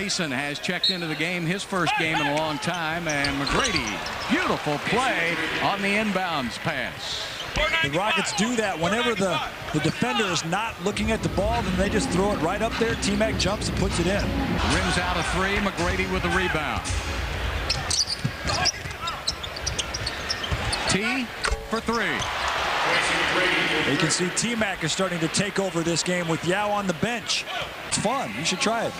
Mason has checked into the game, his first game in a long time, and McGrady, beautiful play on the inbounds pass. The Rockets do that whenever the defender is not looking at the ball, then they just throw it right up there. T-Mac jumps and puts it in. Rims out a three, McGrady with the rebound. T for three. You can see T-Mac is starting to take over this game with Yao on the bench. It's fun. You should try it.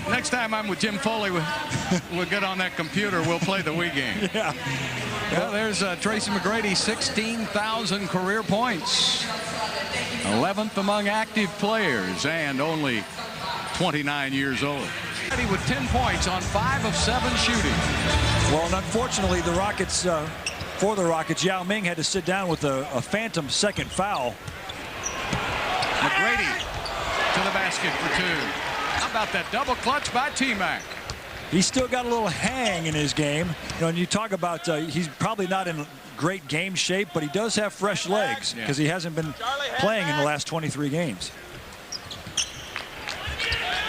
Next time I'm with Jim Foley, we'll get on that computer. We'll play the Wii game. Yeah. Well, there's Tracy McGrady, 16,000 career points. 11th among active players and only 29 years old. With 10 points on 5 of 7 shooting. Well, and unfortunately, the Rockets, for the Rockets, Yao Ming had to sit down with a phantom second foul. McGrady to the basket for two. How about that double clutch by T-Mac? He's still got a little hang in his game. You know, and you talk about he's probably not in great game shape, but he does have fresh legs because he hasn't been playing in the last 23 games.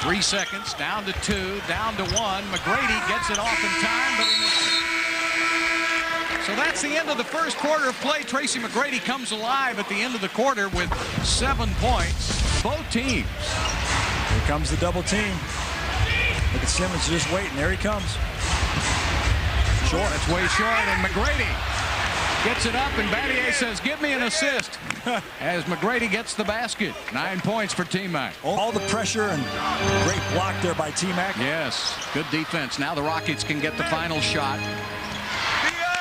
3 seconds, down to 2, down to 1. McGrady gets it off in time, but he misses it. So that's the end of the first quarter of play. Tracy McGrady comes alive at the end of the quarter with 7 points. Both teams. Here comes the double team. Look at Simmons just waiting. There he comes. Short. It's way short, and McGrady gets it up, and Battier says, give me an assist. As McGrady gets the basket. 9 points for T-Mac. All the pressure and great block there by T-Mac. Yes, good defense. Now the Rockets can get the final shot.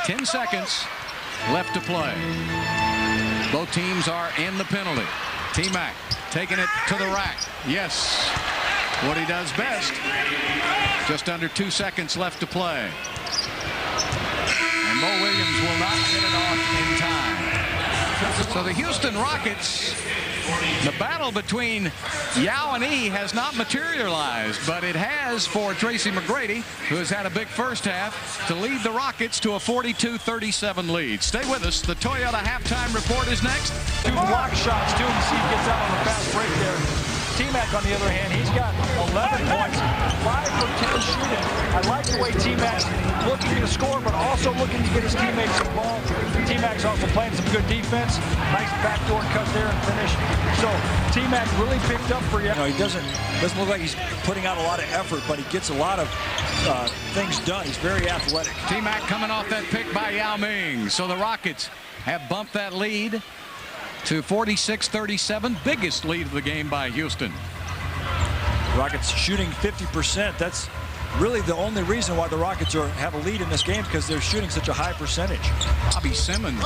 10 seconds left to play. Both teams are in the penalty. T-Mac taking it to the rack. Yes, what he does best. Just under 2 seconds left to play. And Mo Williams will not get it off in time. So the Houston Rockets, the battle between Yao and E has not materialized, but it has for Tracy McGrady, who has had a big first half, to lead the Rockets to a 42-37 lead. Stay with us. The Toyota halftime report is next. 2 block shots, too. You see he gets out on the fast break there. T-Mac, on the other hand, he's got 11 points, 5 for 10 shooting. I like the way T-Mac's looking to score, but also looking to get his teammates involved. T-Mac's also playing some good defense. Nice backdoor cut there and finish. So T-Mac really picked up for you. You know, he doesn't look like he's putting out a lot of effort, but he gets a lot of things done. He's very athletic. T-Mac coming off that pick by Yao Ming. So the Rockets have bumped that lead to 46-37, biggest lead of the game by Houston. Rockets shooting 50%. That's really the only reason why the Rockets have a lead in this game, because they're shooting such a high percentage. Bobby Simmons.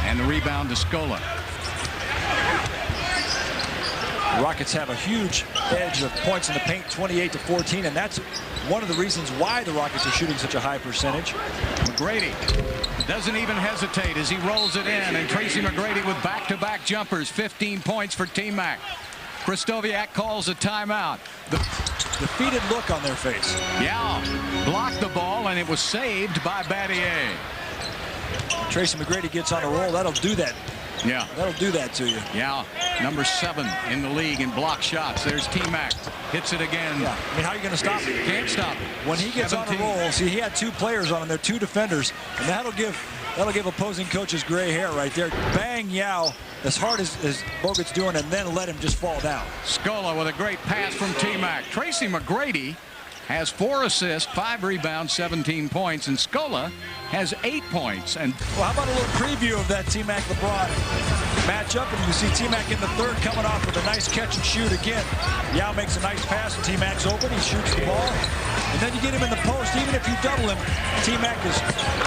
And the rebound to Scola. The Rockets have a huge edge of points in the paint, 28-14, and that's one of the reasons why the Rockets are shooting such a high percentage. McGrady doesn't even hesitate as he rolls it in, and Tracy McGrady with back-to-back jumpers. 15 points for T-Mac. Kristoviak calls a timeout. The defeated look on their face. Yao blocked the ball, and it was saved by Battier. Tracy McGrady gets on a roll. That'll do that. Yeah. That'll do that to you. Yeah. Number 7 in the league in block shots. There's T-Mac. Hits it again. Yeah. I mean, how are you going to stop it? You can't stop it. When he gets 17. On a roll, see, he had 2 players on him. They're 2 defenders, and that'll give opposing coaches gray hair right there. Bang Yao as hard as Bogut's doing, and then let him just fall down. Scola with a great pass from T-Mac. Tracy McGrady has 4 assists, 5 rebounds, 17 points, and Scola has 8 points. And well, how about a little preview of that T-Mac LeBron matchup? And you see T-Mac in the third coming off with a nice catch and shoot again. Yao makes a nice pass, and T-Mac's open. He shoots the ball, and then you get him in the post. Even if you double him, T-Mac is,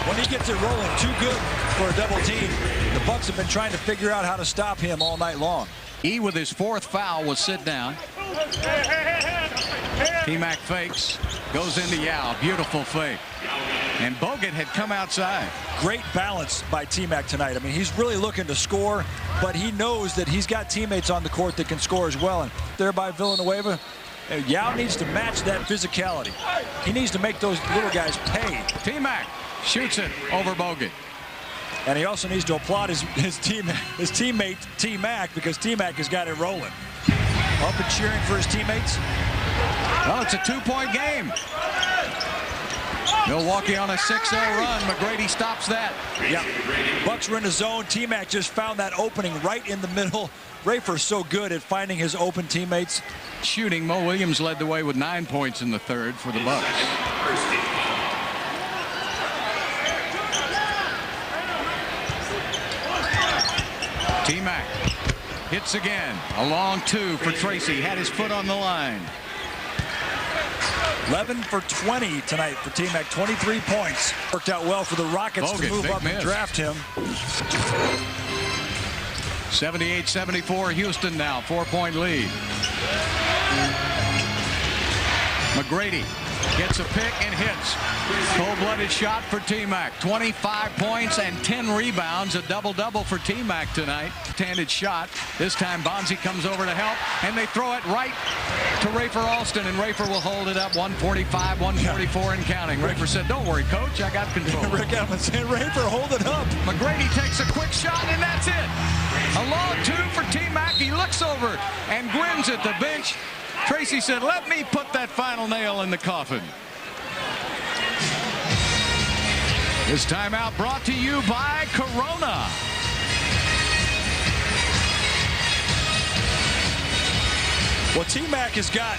when he gets it rolling, too good for a double team. The Bucks have been trying to figure out how to stop him all night long. E with his 4th foul will sit down. T-Mac fakes, goes into Yao. Beautiful fake. And Bogut had come outside. Great balance by T-Mac tonight. I mean, he's really looking to score, but he knows that he's got teammates on the court that can score as well. And there by Villanueva, Yao needs to match that physicality. He needs to make those little guys pay. T-Mac shoots it over Bogut. And he also needs to applaud his teammate T-Mac, because T-Mac has got it rolling. Up and cheering for his teammates. Well, it's a 2-point game. Milwaukee on a 6-0 run. McGrady stops that. Yeah. Bucks were in the zone. T-Mac just found that opening right in the middle. Rafer's so good at finding his open teammates. Shooting, Mo Williams led the way with 9 points in the third for the Bucks. T-Mac hits again. A long 2 for Tracy. Had his foot on the line. 11 for 20 tonight for T-Mac. 23 points. Worked out well for the Rockets to move up and draft him. 78-74 Houston now. 4-point lead. McGrady gets a pick and hits. Cold-blooded shot for T-Mac. 25 points and 10 rebounds. A double-double for T-Mac tonight. Left-handed shot. This time Bonzi comes over to help, and they throw it right to Rafer Alston, and Rafer will hold it up. 145, 144 and counting. Rafer said, "Don't worry, coach. I got control." Rick Edelman said, "Rafer, hold it up." McGrady takes a quick shot, and that's it. A long 2 for T-Mac. He looks over and grins at the bench. Tracy said, "Let me put that final nail in the coffin." This timeout brought to you by Corona. Well, T-Mac has got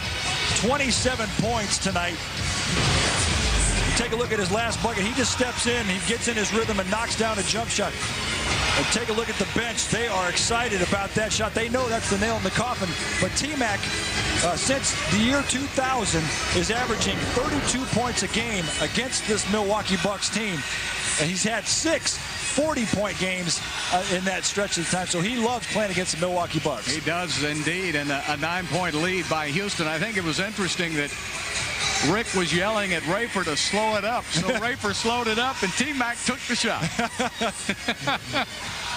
27 points tonight. Take a look at his last bucket. He just steps in, he gets in his rhythm and knocks down a jump shot. And take a look at the bench. They are excited about that shot. They know that's the nail in the coffin. But T-Mac, since the year 2000, is averaging 32 points a game against this Milwaukee Bucks team. And he's had 6 40-point games in that stretch of time. So he loves playing against the Milwaukee Bucks. He does indeed. And a 9-point lead by Houston. I think it was interesting that Rick was yelling at Rafer to slow it up. So Rafer slowed it up, and T-Mac took the shot.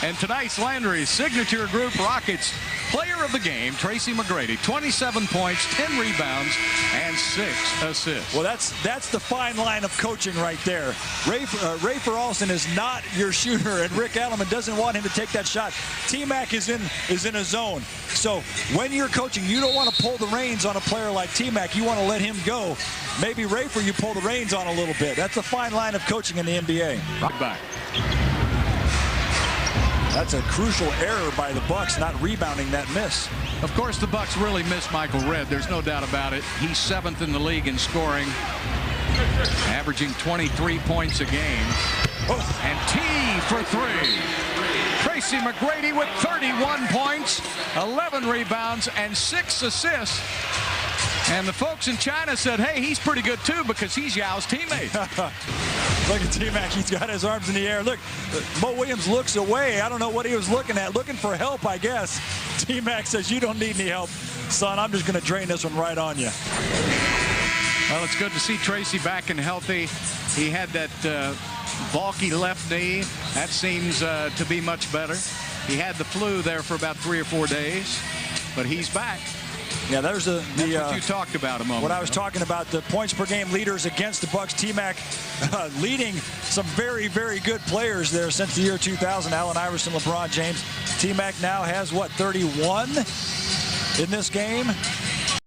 And tonight's Landry's signature group Rockets player of the game, Tracy McGrady. 27 points, 10 rebounds, and 6 assists. Well, that's the fine line of coaching right there. Rafer Alston is not your shooter, and Rick Edelman doesn't want him to take that shot. T-Mac is in a zone. So when you're coaching, you don't want to pull the reins on a player like T-Mac. You want to let him go. Maybe Rafer, you pull the reins on a little bit. That's a fine line of coaching in the NBA. Right back. That's a crucial error by the Bucks, not rebounding that miss. Of course, the Bucks really miss Michael Redd. There's no doubt about it. He's 7th in the league in scoring, averaging 23 points a game. Oh. And T for 3. Tracy McGrady with 31 points, 11 rebounds, and 6 assists. And the folks in China said, hey, he's pretty good too because he's Yao's teammate. Look at T-Mac. He's got his arms in the air. Look, Mo Williams looks away. I don't know what he was looking at. Looking for help, I guess. T-Mac says, you don't need any help, son. I'm just going to drain this one right on you. Well, it's good to see Tracy back and healthy. He had that bulky left knee. That seems to be much better. He had the flu there for about 3 or 4 days, but he's back. Yeah, there's That's what you talked about a moment What I was ago. talking about, the points per game leaders against the Bucks. T-Mac leading some very, very good players there since the year 2000. Allen Iverson, LeBron James. T-Mac now has, what, 31 in this game?